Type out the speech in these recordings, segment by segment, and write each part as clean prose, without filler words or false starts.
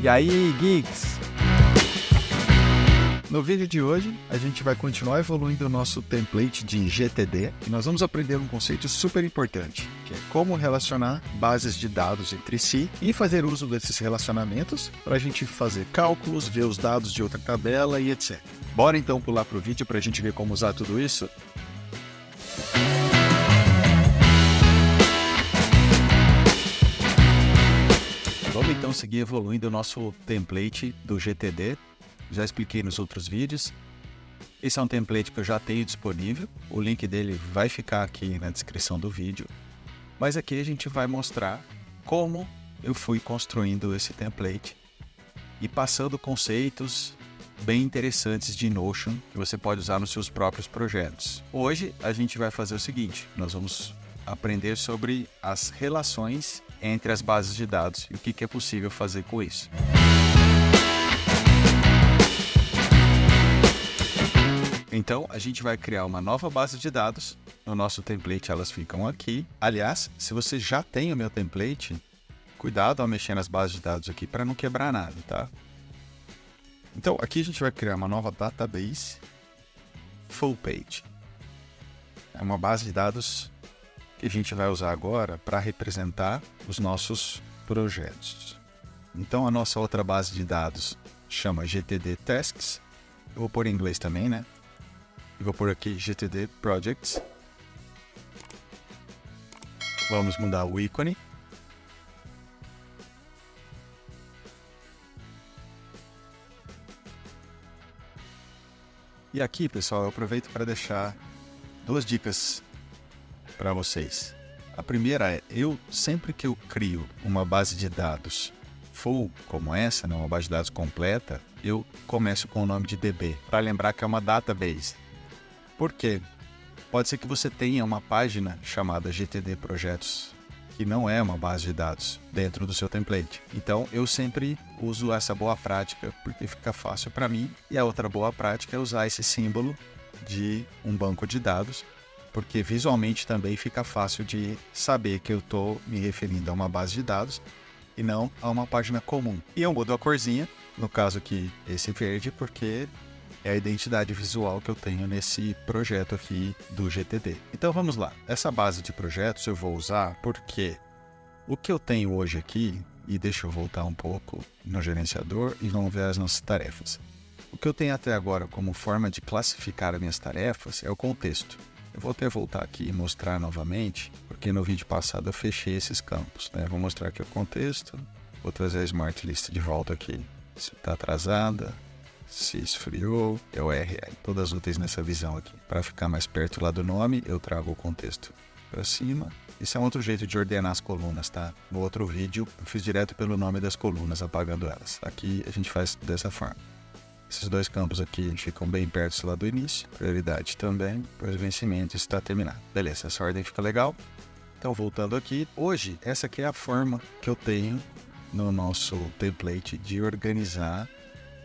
E aí, geeks? No vídeo de hoje, a gente vai continuar evoluindo o nosso template de GTD e nós vamos aprender um conceito super importante, que é como relacionar bases de dados entre si e fazer uso desses relacionamentos para a gente fazer cálculos, ver os dados de outra tabela e etc. Bora então pular para o vídeo para a gente ver como usar tudo isso? Vamos então seguir evoluindo o nosso template do GTD. Já expliquei nos outros vídeos. Esse é um template que eu já tenho disponível. O link dele vai ficar aqui na descrição do vídeo. Mas aqui a gente vai mostrar como eu fui construindo esse template e passando conceitos bem interessantes de Notion que você pode usar nos seus próprios projetos. Hoje a gente vai fazer o seguinte: nós vamos aprender sobre as relações entre as bases de dados e o que é possível fazer com isso. Então, a gente vai criar uma nova base de dados. No nosso template, elas ficam aqui. Aliás, se você já tem o meu template, cuidado ao mexer nas bases de dados aqui para não quebrar nada, tá? Então, aqui a gente vai criar uma nova database full page. É uma base de dados que a gente vai usar agora para representar os nossos projetos. Então, a nossa outra base de dados chama GTD Tasks. Eu vou pôr em inglês também, né? E vou pôr aqui GTD Projects. Vamos mudar o ícone. E aqui, pessoal, eu aproveito para deixar duas dicas para vocês. A primeira é, sempre que eu crio uma base de dados full como essa, né, uma base de dados completa, eu começo com o nome de DB, para lembrar que é uma database. Por quê? Pode ser que você tenha uma página chamada GTD Projetos, que não é uma base de dados dentro do seu template. Então, eu sempre uso essa boa prática, porque fica fácil para mim. E a outra boa prática é usar esse símbolo de um banco de dados, porque visualmente também fica fácil de saber que eu estou me referindo a uma base de dados e não a uma página comum. E eu mudo a corzinha, no caso aqui esse verde, porque é a identidade visual que eu tenho nesse projeto aqui do GTD. Então vamos lá. Essa base de projetos eu vou usar porque o que eu tenho hoje aqui, e deixa eu voltar um pouco no gerenciador e vamos ver as nossas tarefas. O que eu tenho até agora como forma de classificar as minhas tarefas é o contexto. Eu vou até voltar aqui e mostrar novamente, porque no vídeo passado eu fechei esses campos, né? Vou mostrar aqui o contexto, vou trazer a Smart List de volta aqui. Se está atrasada, se esfriou, é o URL, todas úteis nessa visão aqui. Para ficar mais perto lá do nome, eu trago o contexto para cima. Isso é um outro jeito de ordenar as colunas, tá? No outro vídeo, eu fiz direto pelo nome das colunas, apagando elas. Aqui a gente faz dessa forma. Esses dois campos aqui ficam bem perto lá do início. Prioridade também, pois o vencimento está terminado. Beleza, essa ordem fica legal. Então, voltando aqui, hoje, essa aqui é a forma que eu tenho no nosso template de organizar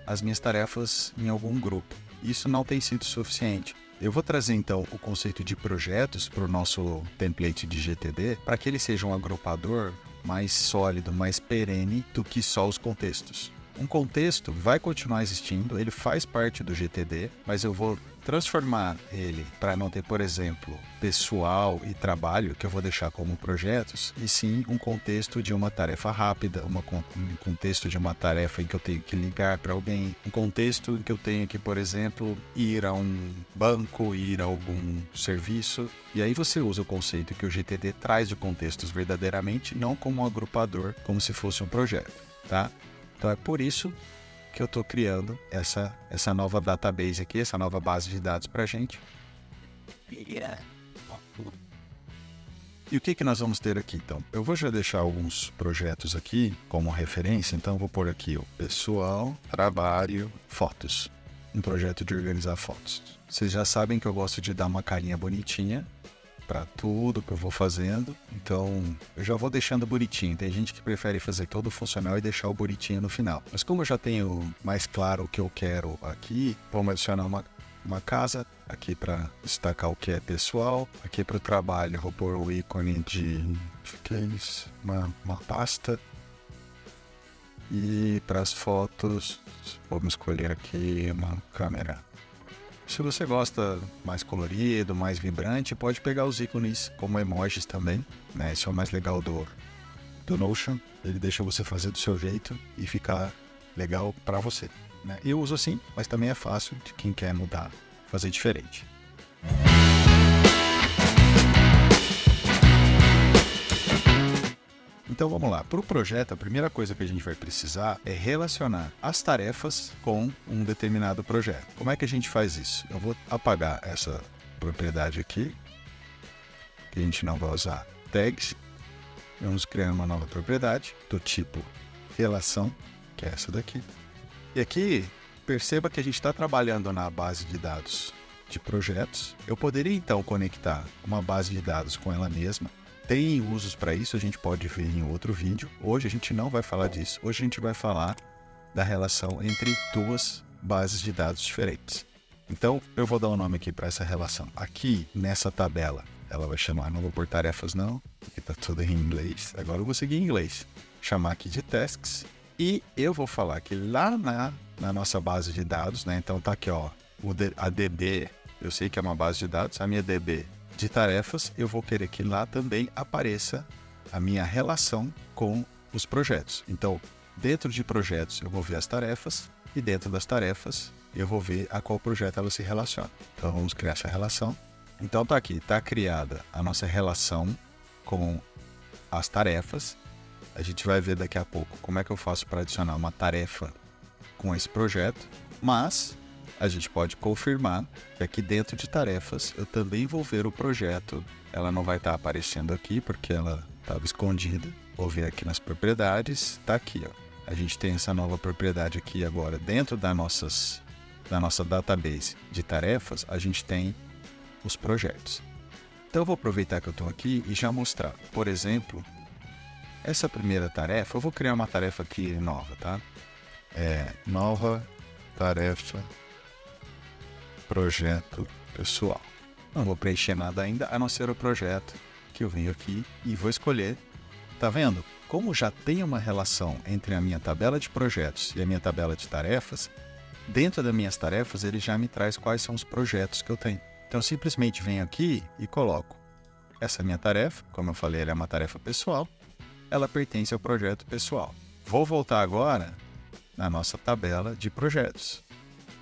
as minhas tarefas em algum grupo. Isso não tem sido suficiente. Eu vou trazer então o conceito de projetos para o nosso template de GTD para que ele seja um agrupador mais sólido, mais perene do que só os contextos. Um contexto vai continuar existindo, ele faz parte do GTD, mas eu vou transformar ele para não ter, por exemplo, pessoal e trabalho, que eu vou deixar como projetos, e sim um contexto de uma tarefa rápida, um contexto de uma tarefa em que eu tenho que ligar para alguém, um contexto em que eu tenho que, por exemplo, ir a um banco, ir a algum serviço. E aí você usa o conceito que o GTD traz de contextos verdadeiramente, não como um agrupador, como se fosse um projeto, tá? Então é por isso que eu estou criando essa nova database aqui, essa nova base de dados para a gente. E o que nós vamos ter aqui, então? Eu vou já deixar alguns projetos aqui como referência, então eu vou pôr aqui o pessoal, trabalho, fotos. Um projeto de organizar fotos. Vocês já sabem que eu gosto de dar uma carinha bonitinha para tudo que eu vou fazendo, então eu já vou deixando bonitinho. Tem gente que prefere fazer todo funcional e deixar o bonitinho no final, mas como eu já tenho mais claro o que eu quero aqui, vamos adicionar uma casa aqui para destacar o que é pessoal. Aqui para o trabalho vou pôr o ícone de uma pasta. E para as fotos, vamos escolher aqui uma câmera. Se você gosta mais colorido, mais vibrante, pode pegar os ícones como emojis também, né? Esse é o mais legal do Notion. Ele deixa você fazer do seu jeito e ficar legal para você, né? Eu uso assim, mas também é fácil de quem quer mudar, fazer diferente. Então vamos lá, para o projeto a primeira coisa que a gente vai precisar é relacionar as tarefas com um determinado projeto. Como é que a gente faz isso? Eu vou apagar essa propriedade aqui, que a gente não vai usar tags. Vamos criar uma nova propriedade do tipo relação, que é essa daqui. E aqui, perceba que a gente está trabalhando na base de dados de projetos. Eu poderia então conectar uma base de dados com ela mesma. Tem usos para isso, a gente pode ver em outro vídeo. Hoje a gente não vai falar disso. Hoje a gente vai falar da relação entre duas bases de dados diferentes. Então, eu vou dar um nome aqui para essa relação. Aqui, nessa tabela, ela vai chamar, não vou por tarefas não, porque está tudo em inglês. Agora eu vou seguir em inglês. Chamar aqui de tasks. E eu vou falar que lá na nossa base de dados, né? Então tá aqui, ó, a DB, eu sei que é uma base de dados, a minha DB de tarefas, eu vou querer que lá também apareça a minha relação com os projetos. Então, dentro de projetos, eu vou ver as tarefas e dentro das tarefas, eu vou ver a qual projeto ela se relaciona. Então, vamos criar essa relação. Então, tá aqui, tá criada a nossa relação com as tarefas. A gente vai ver daqui a pouco como é que eu faço para adicionar uma tarefa com esse projeto, mas a gente pode confirmar que aqui dentro de tarefas eu também vou ver o projeto. Ela não vai estar aparecendo aqui porque ela estava escondida. Vou ver aqui nas propriedades, está aqui, ó. A gente tem essa nova propriedade aqui agora dentro da nossa database de tarefas, a gente tem os projetos. Então eu vou aproveitar que eu estou aqui e já mostrar. Por exemplo, essa primeira tarefa, eu vou criar uma tarefa aqui nova, tá? Nova tarefa projeto pessoal. Não vou preencher nada ainda, a não ser o projeto que eu venho aqui e vou escolher. Tá vendo? Como já tem uma relação entre a minha tabela de projetos e a minha tabela de tarefas, dentro das minhas tarefas ele já me traz quais são os projetos que eu tenho. Então simplesmente venho aqui e coloco essa minha tarefa, como eu falei, ela é uma tarefa pessoal, ela pertence ao projeto pessoal. Vou voltar agora na nossa tabela de projetos.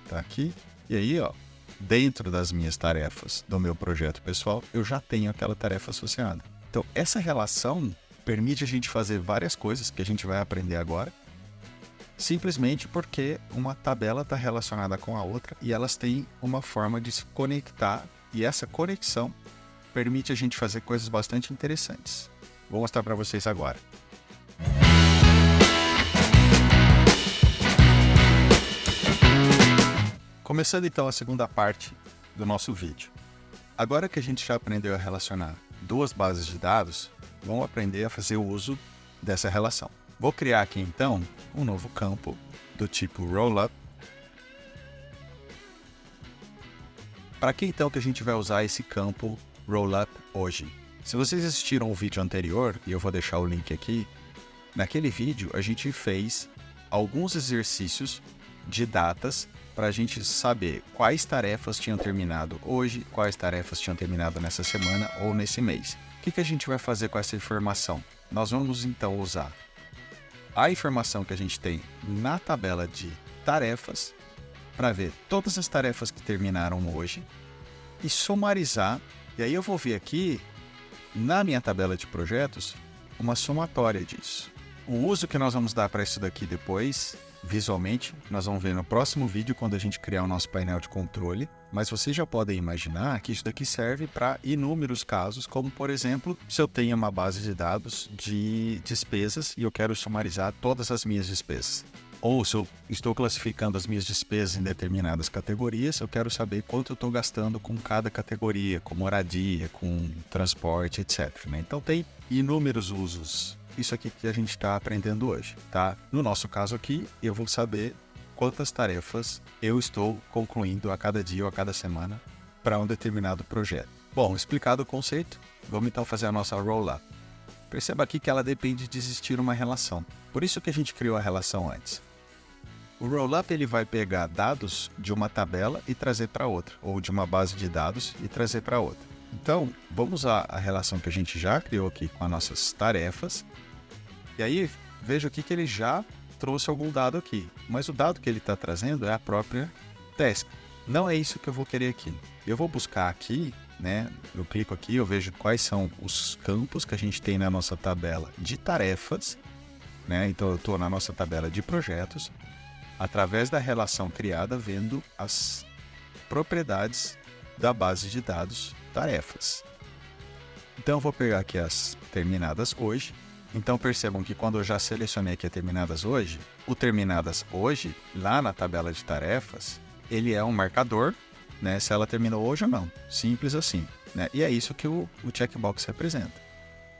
Tá aqui. E aí, ó, dentro das minhas tarefas do meu projeto pessoal, eu já tenho aquela tarefa associada. Então, essa relação permite a gente fazer várias coisas que a gente vai aprender agora, simplesmente porque uma tabela está relacionada com a outra e elas têm uma forma de se conectar, e essa conexão permite a gente fazer coisas bastante interessantes. Vou mostrar para vocês agora. Começando então a segunda parte do nosso vídeo. Agora que a gente já aprendeu a relacionar duas bases de dados, vamos aprender a fazer o uso dessa relação. Vou criar aqui então um novo campo do tipo rollup. Para que então que a gente vai usar esse campo rollup hoje? Se vocês assistiram o vídeo anterior, e eu vou deixar o link aqui, naquele vídeo a gente fez alguns exercícios de datas para a gente saber quais tarefas tinham terminado hoje, quais tarefas tinham terminado nessa semana ou nesse mês. O que a gente vai fazer com essa informação? Nós vamos então usar a informação que a gente tem na tabela de tarefas para ver todas as tarefas que terminaram hoje e sumarizar. E aí eu vou ver aqui na minha tabela de projetos uma somatória disso. O uso que nós vamos dar para isso daqui depois, visualmente, nós vamos ver no próximo vídeo quando a gente criar o nosso painel de controle, mas vocês já podem imaginar que isso daqui serve para inúmeros casos, como por exemplo, se eu tenho uma base de dados de despesas e eu quero sumarizar todas as minhas despesas. Ou se eu estou classificando as minhas despesas em determinadas categorias, eu quero saber quanto eu estou gastando com cada categoria, com moradia, com transporte, etc. Então tem inúmeros usos. Isso aqui que a gente está aprendendo hoje, tá? No nosso caso aqui, eu vou saber quantas tarefas eu estou concluindo a cada dia ou a cada semana para um determinado projeto. Bom, explicado o conceito, vamos então fazer a nossa rollup. Perceba aqui que ela depende de existir uma relação. Por isso que a gente criou a relação antes. O rollup ele vai pegar dados de uma tabela e trazer para outra, ou de uma base de dados e trazer para outra. Então, vamos usar a relação que a gente já criou aqui com as nossas tarefas. E aí, veja aqui que ele já trouxe algum dado aqui. Mas o dado que ele está trazendo é a própria task. Não é isso que eu vou querer aqui. Eu vou buscar aqui, né? Eu clico aqui, eu vejo quais são os campos que a gente tem na nossa tabela de tarefas, né? Então, eu estou na nossa tabela de projetos, através da relação criada, vendo as propriedades da base de dados tarefas. Então eu vou pegar aqui as terminadas hoje. Então percebam que quando eu já selecionei aqui a terminadas hoje, o terminadas hoje, lá na tabela de tarefas, ele é um marcador, né, se ela terminou hoje ou não. Simples assim, né? E é isso que o checkbox representa.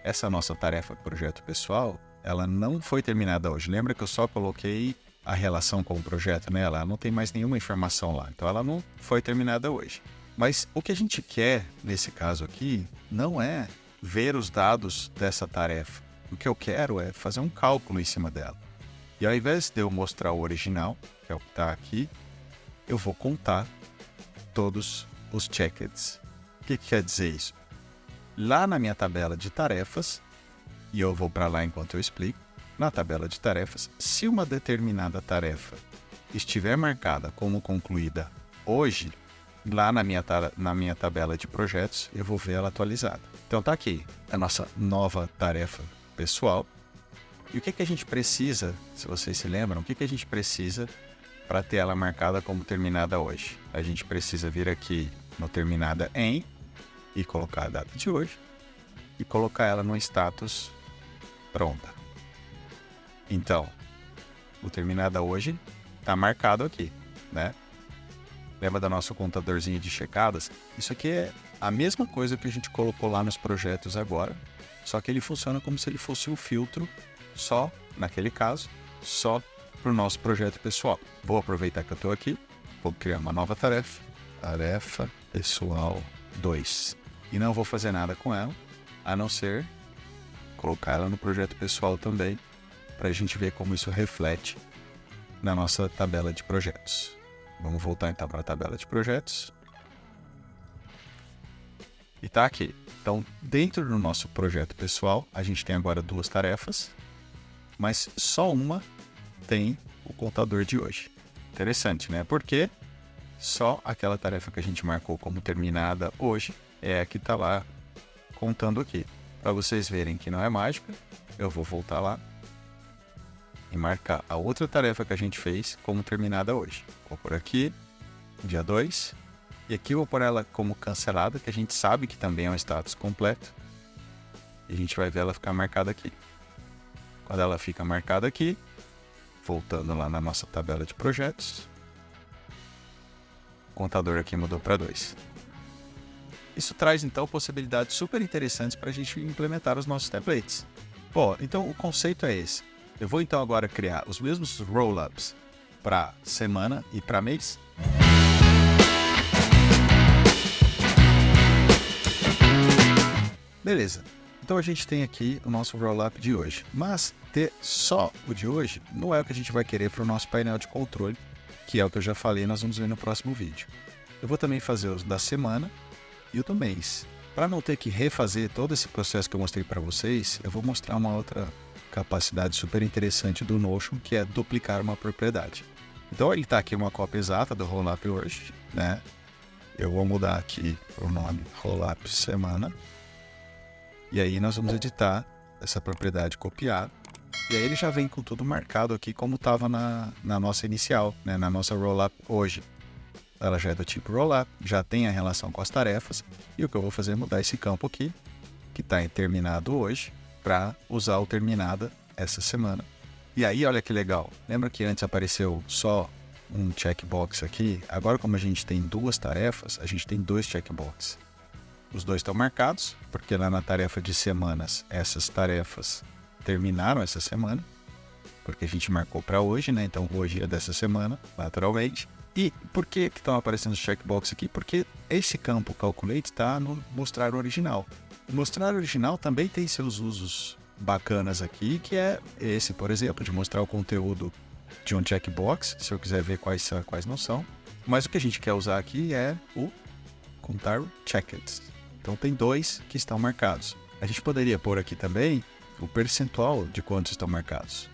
Essa nossa tarefa projeto pessoal, ela não foi terminada hoje. Lembra que eu só coloquei a relação com o projeto nela? Ela não tem mais nenhuma informação lá. Então ela não foi terminada hoje. Mas o que a gente quer, nesse caso aqui, não é ver os dados dessa tarefa. O que eu quero é fazer um cálculo em cima dela. E ao invés de eu mostrar o original, que é o que está aqui, eu vou contar todos os checkeds. O que quer dizer isso? Lá na minha tabela de tarefas, e eu vou para lá enquanto eu explico, na tabela de tarefas, se uma determinada tarefa estiver marcada como concluída hoje, lá na minha tabela de projetos, eu vou ver ela atualizada. Então tá aqui a nossa nova tarefa pessoal. E o que a gente precisa, se vocês se lembram, o que a gente precisa para ter ela marcada como terminada hoje? A gente precisa vir aqui no terminada em e colocar a data de hoje e colocar ela no status pronta. Então, o terminada hoje está marcado aqui, né? Lembra do nosso contadorzinho de checadas? Isso aqui é a mesma coisa que a gente colocou lá nos projetos agora, só que ele funciona como se ele fosse um filtro só, naquele caso, só para o nosso projeto pessoal. Vou aproveitar que eu estou aqui, vou criar uma nova tarefa, tarefa pessoal 2. E não vou fazer nada com ela, a não ser colocar ela no projeto pessoal também, para a gente ver como isso reflete na nossa tabela de projetos. Vamos voltar então para a tabela de projetos. E tá aqui. Então, dentro do nosso projeto pessoal, a gente tem agora duas tarefas, mas só uma tem o contador de hoje. Interessante, né? Porque só aquela tarefa que a gente marcou como terminada hoje é a que está lá contando aqui. Para vocês verem que não é mágica, eu vou voltar lá e marcar a outra tarefa que a gente fez como terminada hoje. Vou por aqui, dia 2, e aqui eu vou pôr ela como cancelada, que a gente sabe que também é um status completo, e a gente vai ver ela ficar marcada aqui. Quando ela fica marcada aqui, voltando lá na nossa tabela de projetos, o contador aqui mudou para 2. Isso traz então possibilidades super interessantes para a gente implementar os nossos templates. Bom, então o conceito é esse. Eu vou então agora criar os mesmos roll-ups para semana e para mês. Beleza. Então a gente tem aqui o nosso roll-up de hoje. Mas ter só o de hoje não é o que a gente vai querer para o nosso painel de controle, que é o que eu já falei, nós vamos ver no próximo vídeo. Eu vou também fazer os da semana e o do mês. Para não ter que refazer todo esse processo que eu mostrei para vocês, eu vou mostrar uma outra capacidade super interessante do Notion, que é duplicar uma propriedade. Então ele está aqui uma cópia exata do rollup hoje, né? Eu vou mudar aqui o nome rollup semana. E aí nós vamos editar essa propriedade copiada. E aí ele já vem com tudo marcado aqui como estava na nossa inicial, né? Na nossa rollup hoje. Ela já é do tipo rollup, já tem a relação com as tarefas. E o que eu vou fazer é mudar esse campo aqui, que está em terminado hoje, para usar o terminada essa semana. E aí, olha que legal. Lembra que antes apareceu só um checkbox aqui? Agora, como a gente tem duas tarefas, a gente tem dois checkboxes. Os dois estão marcados, porque lá na tarefa de semanas, essas tarefas terminaram essa semana, porque a gente marcou para hoje, né? Então, hoje é dessa semana, naturalmente. E por que estão aparecendo os checkbox aqui? Porque esse campo Calculate está no mostrar original. O mostrar original também tem seus usos bacanas aqui, que é esse, por exemplo, de mostrar o conteúdo de um checkbox, se eu quiser ver quais são e quais não são. Mas o que a gente quer usar aqui é o contar checked. Então tem 2 que estão marcados. A gente poderia pôr aqui também o percentual de quantos estão marcados.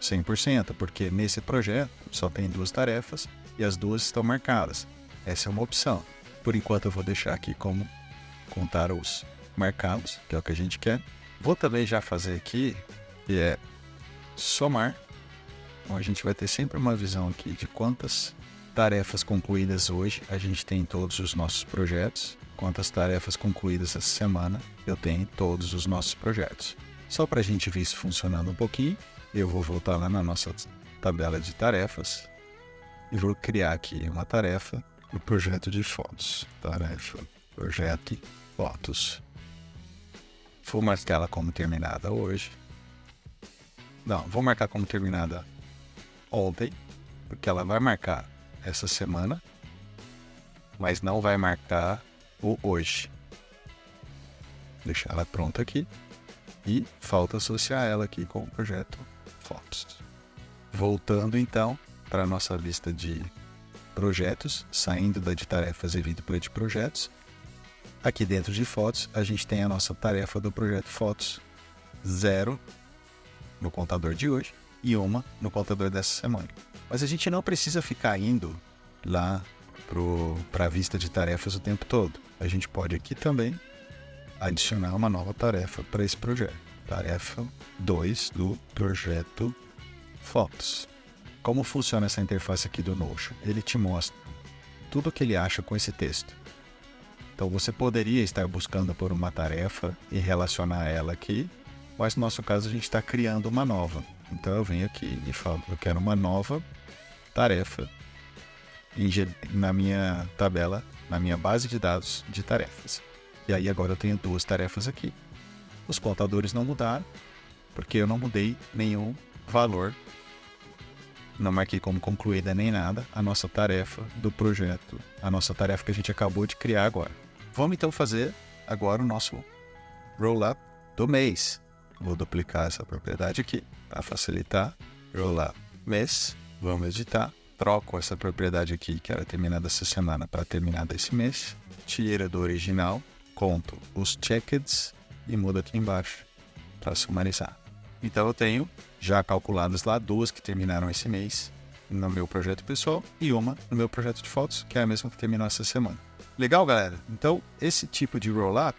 100%, porque nesse projeto só tem 2 tarefas e as 2 estão marcadas. Essa é uma opção. Por enquanto eu vou deixar aqui como contar os marcados, que é o que a gente quer. Vou também já fazer aqui, que é somar. Então a gente vai ter sempre uma visão aqui de quantas tarefas concluídas hoje a gente tem em todos os nossos projetos, quantas tarefas concluídas essa semana eu tenho em todos os nossos projetos. Só para a gente ver isso funcionando um pouquinho, eu vou voltar lá na nossa tabela de tarefas e vou criar aqui uma tarefa no projeto de fotos. Tarefa, projeto, fotos. Vou marcar ela como terminada hoje. Não, vou marcar como terminada ontem, porque ela vai marcar essa semana, mas não vai marcar o hoje. Deixar ela pronta aqui. E falta associar ela aqui com o projeto fotos. Voltando então para a nossa lista de projetos, saindo da de tarefas e vindo para de projetos. Aqui dentro de fotos, a gente tem a nossa tarefa do projeto fotos 0 no contador de hoje e 1 no contador dessa semana. Mas a gente não precisa ficar indo lá para a vista de tarefas o tempo todo. A gente pode aqui também adicionar uma nova tarefa para esse projeto. Tarefa 2 do projeto fotos. Como funciona essa interface aqui do Notion? Ele te mostra tudo o que ele acha com esse texto. Então você poderia estar buscando por uma tarefa e relacionar ela aqui, mas no nosso caso a gente está criando uma nova. Então eu venho aqui e falo, eu quero uma nova tarefa na minha tabela, na minha base de dados de tarefas. E aí agora eu tenho 2 tarefas aqui. Os contadores não mudaram, porque eu não mudei nenhum valor. Não marquei como concluída nem nada a nossa tarefa do projeto, a nossa tarefa que a gente acabou de criar agora. Vamos então fazer agora o nosso roll-up do mês. Vou duplicar essa propriedade aqui para facilitar. Roll-up mês. Vamos editar. Troco essa propriedade aqui, que era terminada essa semana, para terminada esse mês. Tira do original. Conto os checkeds e mudo aqui embaixo para sumarizar. Então eu tenho já calculadas lá 2 que terminaram esse mês no meu projeto pessoal e uma no meu projeto de fotos, que é a mesma que terminou essa semana. Legal, galera? Então esse tipo de roll-up,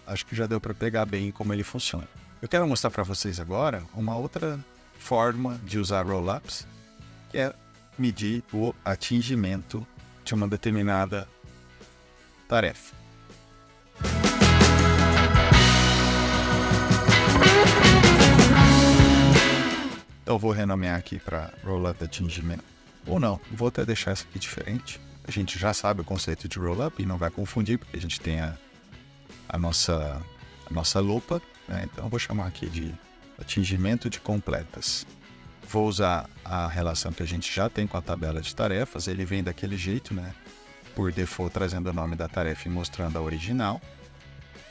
acho que já deu para pegar bem como ele funciona. Eu quero mostrar para vocês agora uma outra forma de usar roll-ups, que é medir o atingimento de uma determinada tarefa. Então eu vou renomear aqui para roll-up de atingimento. Ou não, vou até deixar essa aqui diferente. A gente já sabe o conceito de roll-up e não vai confundir, porque a gente tem a nossa lupa, né? Então eu vou chamar aqui de atingimento de completas. Vou usar a relação que a gente já tem com a tabela de tarefas. Ele vem daquele jeito, né? Por default, trazendo o nome da tarefa e mostrando a original.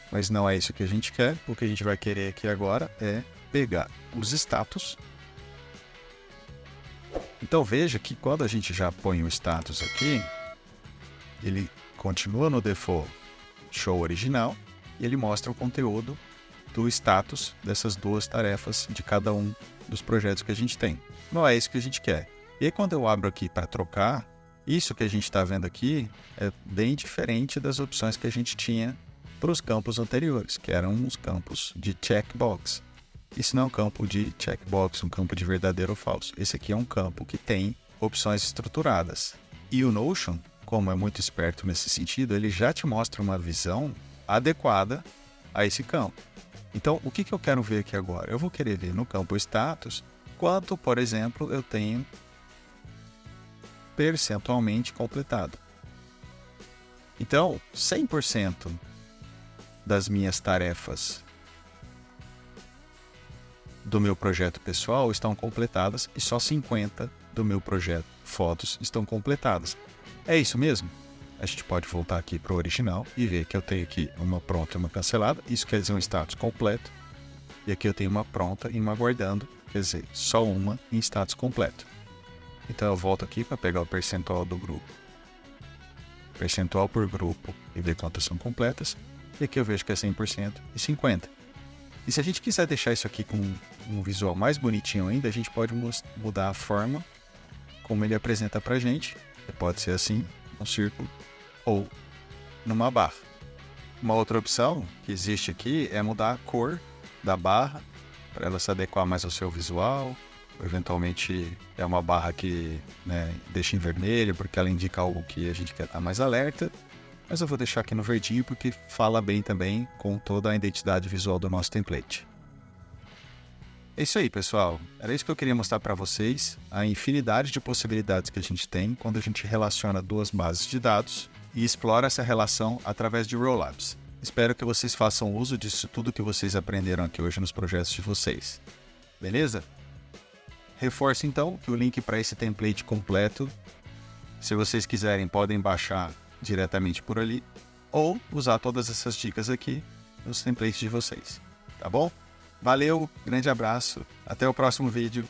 Mas não é isso que a gente quer. O que a gente vai querer aqui agora é pegar os status. Então veja que quando a gente já põe o status aqui, ele continua no default show original e ele mostra o conteúdo do status dessas 2 tarefas de cada um dos projetos que a gente tem. Não é isso que a gente quer. E aí, quando eu abro aqui para trocar, isso que a gente está vendo aqui é bem diferente das opções que a gente tinha para os campos anteriores, que eram os campos de checkbox. Isso não é um campo de checkbox, um campo de verdadeiro ou falso. Esse aqui é um campo que tem opções estruturadas. E o Notion, como é muito esperto nesse sentido, ele já te mostra uma visão adequada a esse campo. Então, o que eu quero ver aqui agora? Eu vou querer ver no campo status quanto, por exemplo, eu tenho percentualmente completado. Então, 100% das minhas tarefas do meu projeto pessoal estão completadas e só 50% do meu projeto fotos estão completadas. É isso mesmo? A gente pode voltar aqui para o original e ver que eu tenho aqui uma pronta e uma cancelada. Isso quer dizer um status completo. E aqui eu tenho uma pronta e uma guardando, quer dizer, só uma em status completo. Então eu volto aqui para pegar o percentual do grupo. Percentual por grupo e ver quantas são completas. E aqui eu vejo que é 100% e 50%. E se a gente quiser deixar isso aqui com um visual mais bonitinho ainda, a gente pode mudar a forma como ele apresenta para a gente. Pode ser assim, um círculo ou numa barra. Uma outra opção que existe aqui é mudar a cor da barra para ela se adequar mais ao seu visual. Eventualmente é uma barra que, né, deixa em vermelho porque ela indica algo que a gente quer estar mais alerta. Mas eu vou deixar aqui no verdinho porque fala bem também com toda a identidade visual do nosso template. É isso aí, pessoal. Era isso que eu queria mostrar para vocês, a infinidade de possibilidades que a gente tem quando a gente relaciona duas bases de dados e explora essa relação através de Rollups. Espero que vocês façam uso disso tudo que vocês aprenderam aqui hoje nos projetos de vocês. Beleza? Reforço então que o link para esse template completo, se vocês quiserem, podem baixar diretamente por ali ou usar todas essas dicas aqui nos templates de vocês. Tá bom? Valeu, grande abraço, até o próximo vídeo.